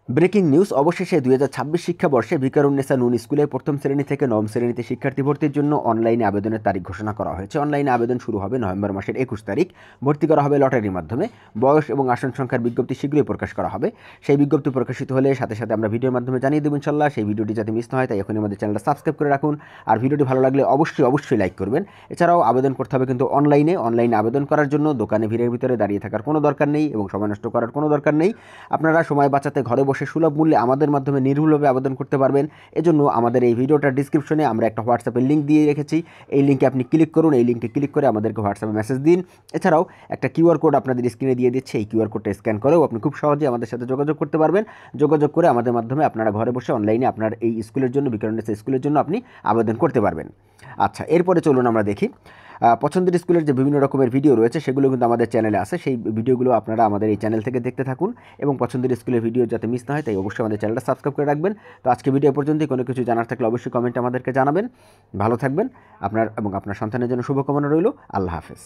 Breaking news, অবশেষে 2026 শিক্ষাবর্ষে ভিকারুন্নেসা নূন স্কুলে প্রথম শ্রেণী থেকে নবম শ্রেণীতে শিক্ষার্থী ভর্তির জন্য অনলাইনে আবেদনের তারিখ ঘোষণা করা হয়েছে। অনলাইনে আবেদন শুরু হবে নভেম্বর মাসের 21 তারিখ। ভর্তি করা হবে লটারির মাধ্যমে। বয়স এবং আসন সংখ্যার বিজ্ঞপ্তি শীঘ্রই প্রকাশ করা হবে। সেই বিজ্ঞপ্তি প্রকাশিত হলে সাথে সাথে আমরা ভিডিওর মাধ্যমে জানিয়ে দেবো ইনশাল্লাহ। সেই ভিডিওটি যাতে মিস না হয় তাই এখনই আমাদের চ্যানেলটা সাবস্ক্রাইব করে রাখুন। আর ভিডিওটি ভালো লাগলে অবশ্যই লাইক করবেন। এছাড়াও আবেদন করতে হবে কিন্তু অনলাইনে আবেদন করার জন্য দোকানে ভিড়ের ভিতরে দাঁড়িয়ে থাকার কোনো দরকার নেই এবং সময় নষ্ট করার কোনো দরকার নেই। আপনারা সময় বাঁচাতে ঘরে বসে সুলভ মূল্যে আমাদের মাধ্যমে নির্ভুলভাবে আবেদন করতে পারবেন। এজন্য আমাদের এই ভিডিওটার ডিসক্রিপশনে আমরা একটা হোয়াটসঅ্যাপের লিঙ্ক দিয়ে রেখেছি। এই লিঙ্কে আপনি ক্লিক করুন। এই লিঙ্কে ক্লিক করে আমাদেরকে হোয়াটসঅ্যাপে মেসেজ দিন। এছাড়াও একটা কিউআর কোড আপনাদের স্ক্রিনে দিয়ে দিচ্ছে। এই কিউআর কোডটা স্ক্যান করেও আপনি খুব সহজে আমাদের সাথে যোগাযোগ করতে পারবেন। যোগাযোগ করে আমাদের মাধ্যমে আপনারা ঘরে বসে অনলাইনে আপনার এই স্কুলের জন্য, ভিকারুন্নেসা স্কুলের জন্য আপনি আবেদন করতে পারবেন। আচ্ছা, এরপরে চলুন আমরা দেখি পছন্দের স্কুলের যে বিভিন্ন রকমের ভিডিও রয়েছে সেগুলো কিন্তু আমাদের চ্যানেলে আছে। সেই ভিডিওগুলো আপনারা আমাদের এই চ্যানেল থেকে দেখতে থাকুন এবং পছন্দের স্কুলের ভিডিও যাতে মিস না হয় তাই অবশ্যই আমাদের চ্যানেলটা সাবস্ক্রাইব করে রাখবেন। তো আজকে ভিডিও পর্যন্তই। কোনো কিছু জানার থাকলে অবশ্যই কমেন্টে আমাদেরকে জানাবেন। ভালো থাকবেন। আপনার এবং আপনার সন্তানের জন্য শুভকামনা রইল। আল্লাহ হাফেজ।